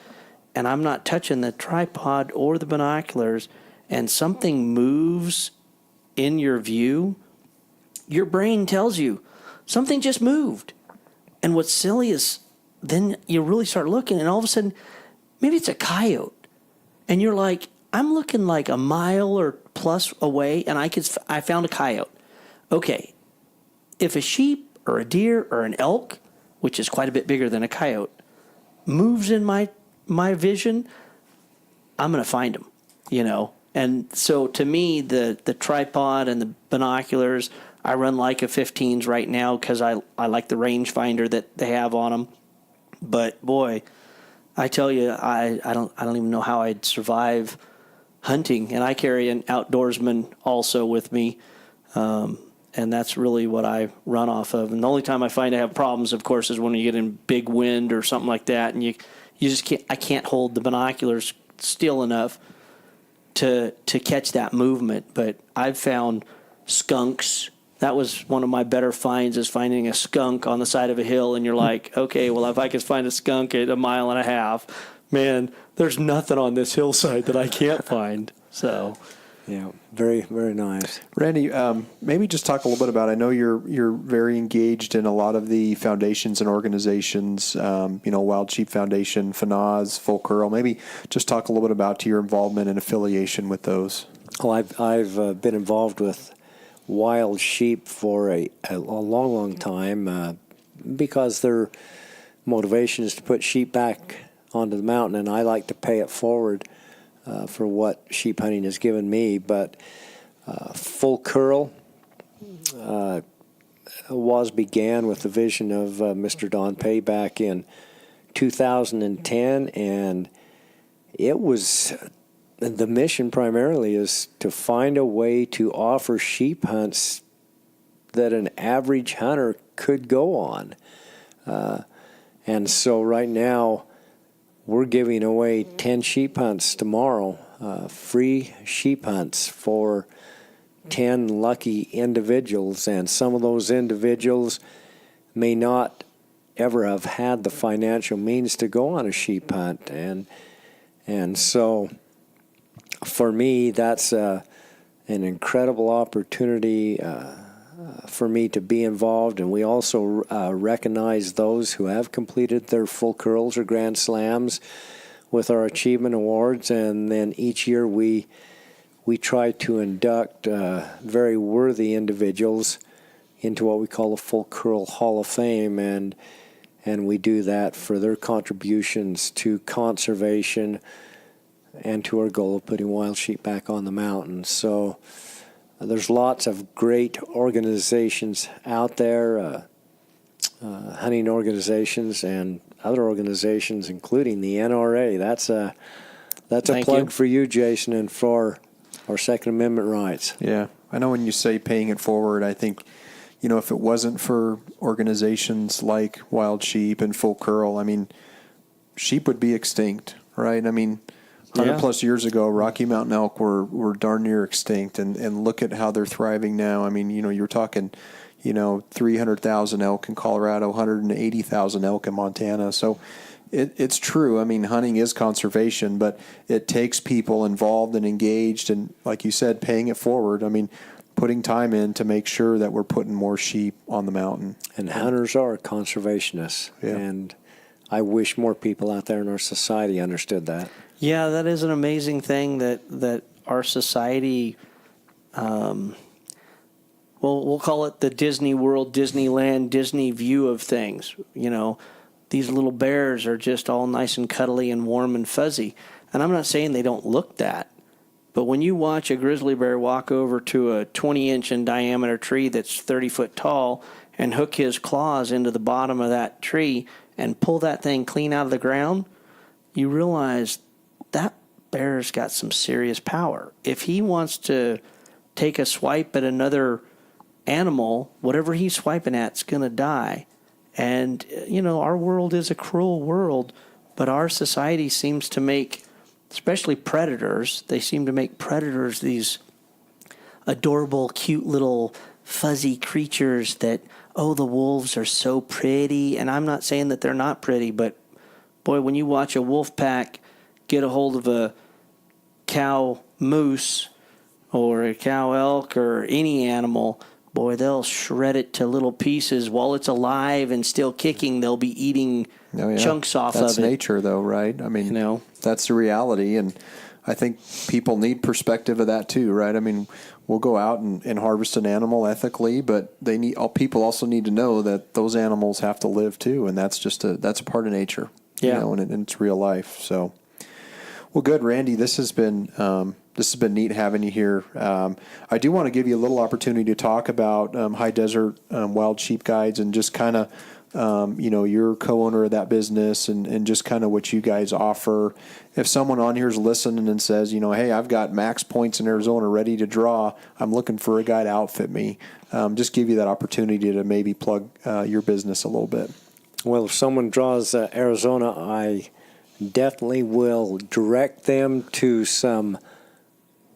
Speaker 3: and I'm not touching the tripod or the binoculars and something moves in your view, your brain tells you something just moved. And what's silly is then you really start looking, and all of a sudden, maybe it's a coyote. And you're like, I'm looking like a mile or plus away, and I found a coyote. Okay, if a sheep or a deer or an elk, which is quite a bit bigger than a coyote, moves in my vision, I'm going to find them, And so to me, the tripod and the binoculars, I run Leica 15s right now because I like the rangefinder that they have on them. But boy, I tell you, I don't even know how I'd survive hunting, and I carry an outdoorsman also with me, and that's really what I run off of. And the only time I find I have problems, of course, is when you get in big wind or something like that, and you just can't. I can't hold the binoculars still enough to catch that movement. But I've found skunks. That was one of my better finds, is finding a skunk on the side of a hill, and you're like, okay, well, if I could find a skunk at 1.5 miles, man, there's nothing on this hillside that I can't find. So,
Speaker 1: yeah, very, very nice.
Speaker 2: Randy, maybe just talk a little bit about, I know you're very engaged in a lot of the foundations and organizations, Wild Sheep Foundation, FNAZ, Full Curl. Maybe just talk a little bit about your involvement and affiliation with those.
Speaker 1: Well, I've been involved with wild sheep for a long, long time because their motivation is to put sheep back onto the mountain, and I like to pay it forward for what sheep hunting has given me. But Full Curl began with the vision of Mr. Don Pay back in 2010, and it was the mission primarily is to find a way to offer sheep hunts that an average hunter could go on. And so right now, we're giving away 10 sheep hunts tomorrow, free sheep hunts for 10 lucky individuals. And some of those individuals may not ever have had the financial means to go on a sheep hunt. And so for me, that's an incredible opportunity for me to be involved, and we also recognize those who have completed their full curls or grand slams with our achievement awards, and then each year we try to induct very worthy individuals into what we call the Full Curl Hall of Fame, and we do that for their contributions to conservation and to our goal of putting wild sheep back on the mountain. So there's lots of great organizations out there, hunting organizations and other organizations, including the NRA. That's a plug for you, Jason, and for our Second Amendment rights.
Speaker 2: Yeah, I know when you say paying it forward, I think, if it wasn't for organizations like Wild Sheep and Full Curl, I mean, sheep would be extinct, right? I mean, 100 plus years ago, Rocky Mountain elk were darn near extinct, and look at how they're thriving now. I mean, you're talking, 300,000 elk in Colorado, 180,000 elk in Montana. So it's true. I mean, hunting is conservation, but it takes people involved and engaged, and like you said, paying it forward. I mean, putting time in to make sure that we're putting more sheep on the mountain.
Speaker 1: And hunters are conservationists, and I wish more people out there in our society understood that.
Speaker 3: Yeah, that is an amazing thing that our society, we'll call it the Disney World, Disneyland, Disney view of things. These little bears are just all nice and cuddly and warm and fuzzy. And I'm not saying they don't look that, but when you watch a grizzly bear walk over to a 20-inch in diameter tree that's 30 foot tall and hook his claws into the bottom of that tree and pull that thing clean out of the ground, you realize that bear's got some serious power. If he wants to take a swipe at another animal, whatever he's swiping at's going to die. And, our world is a cruel world, but our society seems to make, especially predators, they seem to make predators these adorable, cute little fuzzy creatures that, the wolves are so pretty. And I'm not saying that they're not pretty, but boy, when you watch a wolf pack get a hold of a cow moose or a cow elk or any animal, boy, they'll shred it to little pieces while it's alive and still kicking. They'll be eating chunks off of it.
Speaker 2: That's nature, though, right? I mean, that's the reality, and I think people need perspective of that too, right? I mean, we'll go out and harvest an animal ethically, but people also need to know that those animals have to live too, and that's a part of nature, and it's real life. So, well, good, Randy. This has been neat having you here. I do want to give you a little opportunity to talk about High Desert Wild Sheep Guides and just kind of, you're co-owner of that business and just kind of what you guys offer. If someone on here is listening and says, hey, I've got max points in Arizona ready to draw, I'm looking for a guy to outfit me. Just give you that opportunity to maybe plug your business a little bit.
Speaker 1: Well, if someone draws Arizona, I definitely will direct them to some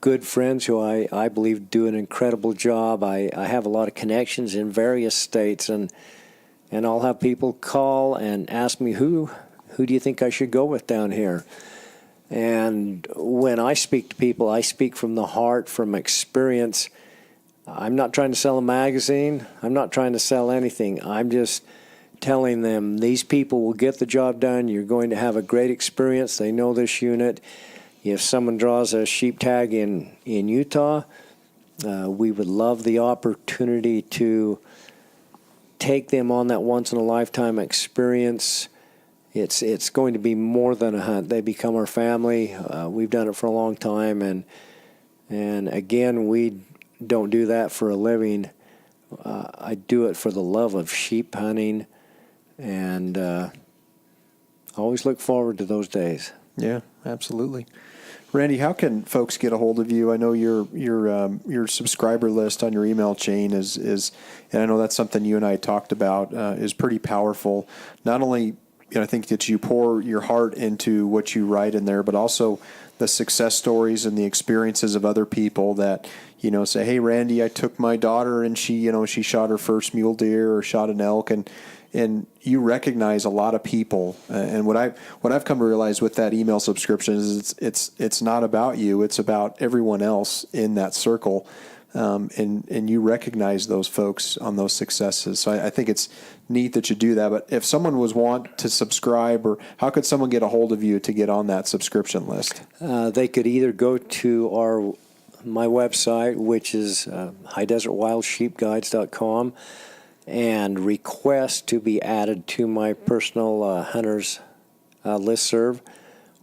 Speaker 1: good friends who I believe do an incredible job. I have a lot of connections in various states, and I'll have people call and ask me, who do you think I should go with down here? And when I speak to people, I speak from the heart, from experience. I'm not trying to sell a magazine. I'm not trying to sell anything. I'm just telling them these people will get the job done. You're going to have a great experience. They know this unit. If someone draws a sheep tag in Utah, we would love the opportunity to take them on that once-in-a-lifetime experience. It's going to be more than a hunt. They become our family. We've done it for a long time, and again, we don't do that for a living. I do it for the love of sheep hunting, and I always look forward to those days.
Speaker 2: Yeah, absolutely. Randy, how can folks get a hold of you? I know your subscriber list on your email chain is, and I know that's something you and I talked about, is pretty powerful. Not only, I think that you pour your heart into what you write in there, but also the success stories and the experiences of other people that, say, hey, Randy, I took my daughter and she shot her first mule deer or shot an elk, and and you recognize a lot of people. And what I've come to realize with that email subscription is it's not about you; it's about everyone else in that circle. And you recognize those folks on those successes. So I think it's neat that you do that. But if someone want to subscribe, or how could someone get a hold of you to get on that subscription list?
Speaker 1: They could either go to my website, which is highdesertwildsheepguides.com, and request to be added to my personal hunters listserv,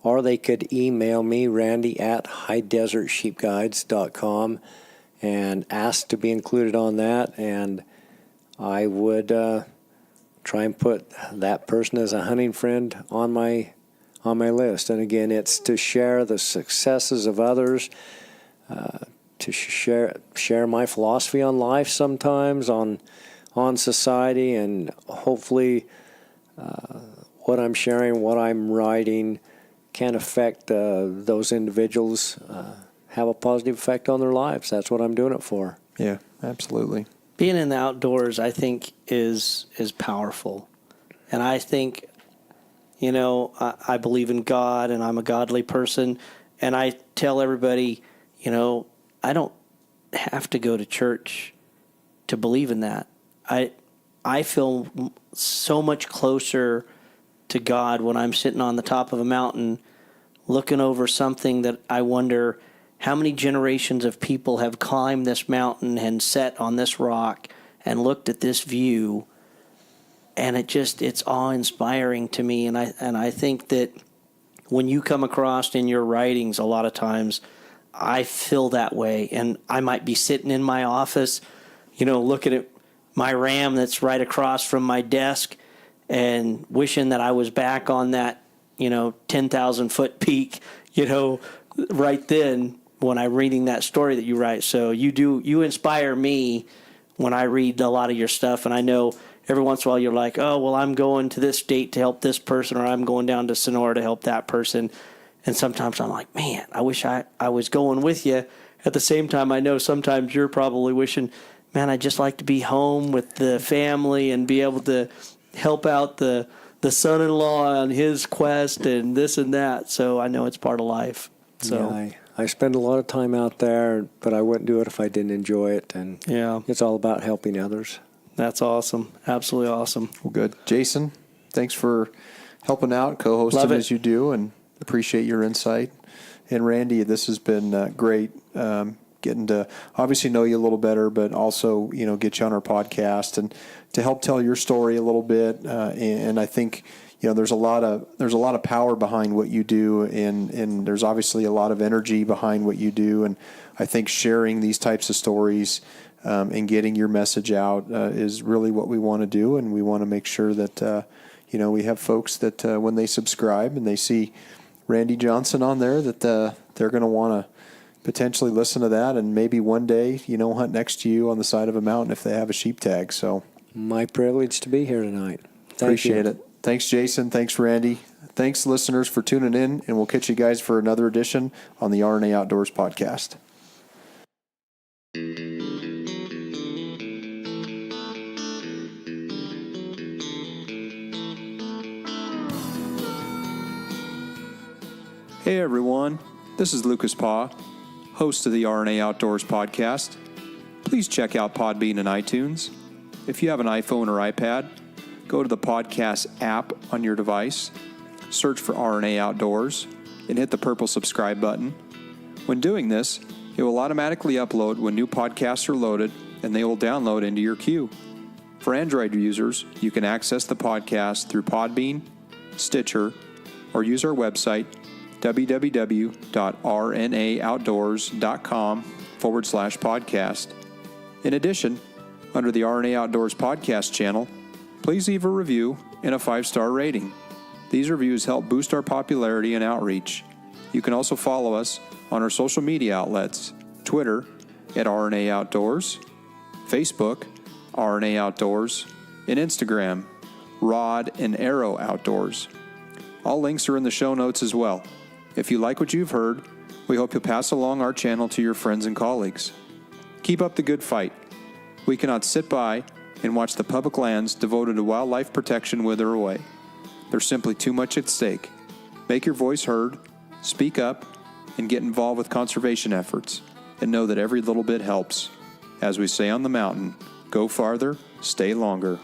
Speaker 1: or they could email me, randy@highdesertsheepguides.com, and ask to be included on that, and I would try and put that person as a hunting friend on my list. And again, it's to share the successes of others, to share my philosophy on life sometimes, on society, and hopefully what I'm sharing, what I'm writing can affect those individuals, have a positive effect on their lives. That's what I'm doing it for.
Speaker 2: Yeah, absolutely.
Speaker 3: Being in the outdoors, I think, is powerful. And I think, I believe in God, and I'm a godly person. And I tell everybody, I don't have to go to church to believe in that. I feel so much closer to God when I'm sitting on the top of a mountain looking over something that I wonder how many generations of people have climbed this mountain and sat on this rock and looked at this view, and it's awe-inspiring to me. And I think that when you come across in your writings, a lot of times I feel that way. And I might be sitting in my office, looking at my RAM that's right across from my desk and wishing that I was back on that, 10,000-foot peak, right then when I'm reading that story that you write. So you inspire me when I read a lot of your stuff. And I know every once in a while you're like, oh, well, I'm going to this state to help this person, or I'm going down to Sonora to help that person. And sometimes I'm like, man, I wish I was going with you. At the same time, I know sometimes you're probably wishing, man, I'd just like to be home with the family and be able to help out the son-in-law on his quest and this and that. So I know it's part of life. So
Speaker 1: yeah, I spend a lot of time out there, but I wouldn't do it if I didn't enjoy it. And
Speaker 3: yeah,
Speaker 1: it's all about helping others.
Speaker 3: That's awesome. Absolutely awesome.
Speaker 2: Well, good. Jason, thanks for helping out, co-hosting as you do, and appreciate your insight. And Randy, this has been great, getting to obviously know you a little better, but also, get you on our podcast and to help tell your story a little bit. And I think, there's a lot of power behind what you do, and there's obviously a lot of energy behind what you do. And I think sharing these types of stories and getting your message out is really what we want to do. And we want to make sure that, we have folks that when they subscribe and they see Randy Johnson on there, that they're going to want to potentially listen to that, and maybe one day, hunt next to you on the side of a mountain if they have a sheep tag. So
Speaker 1: my privilege to be here tonight.
Speaker 2: Appreciate it. Thanks, Jason. Thanks, Randy. Thanks, listeners, for tuning in, and we'll catch you guys for another edition on the RNA Outdoors podcast. Hey, everyone. This is Lucas Paw, host of the RNA Outdoors podcast. Please check out Podbean and iTunes. If you have an iPhone or iPad, go to the podcast app on your device, search for RNA Outdoors, and hit the purple subscribe button. When doing this, it will automatically upload when new podcasts are loaded, and they will download into your queue. For Android users, you can access the podcast through Podbean, Stitcher, or use our website, www.rnaoutdoors.com/podcast. In addition, under the RNA Outdoors podcast channel, please leave a review and a 5-star rating. These reviews help boost our popularity and outreach. You can also follow us on our social media outlets, Twitter at RNA Outdoors, Facebook, RNA Outdoors, and Instagram, Rod and Arrow Outdoors. All links are in the show notes as well. If you like what you've heard, we hope you'll pass along our channel to your friends and colleagues. Keep up the good fight. We cannot sit by and watch the public lands devoted to wildlife protection wither away. There's simply too much at stake. Make your voice heard, speak up, and get involved with conservation efforts, and know that every little bit helps. As we say on the mountain, go farther, stay longer.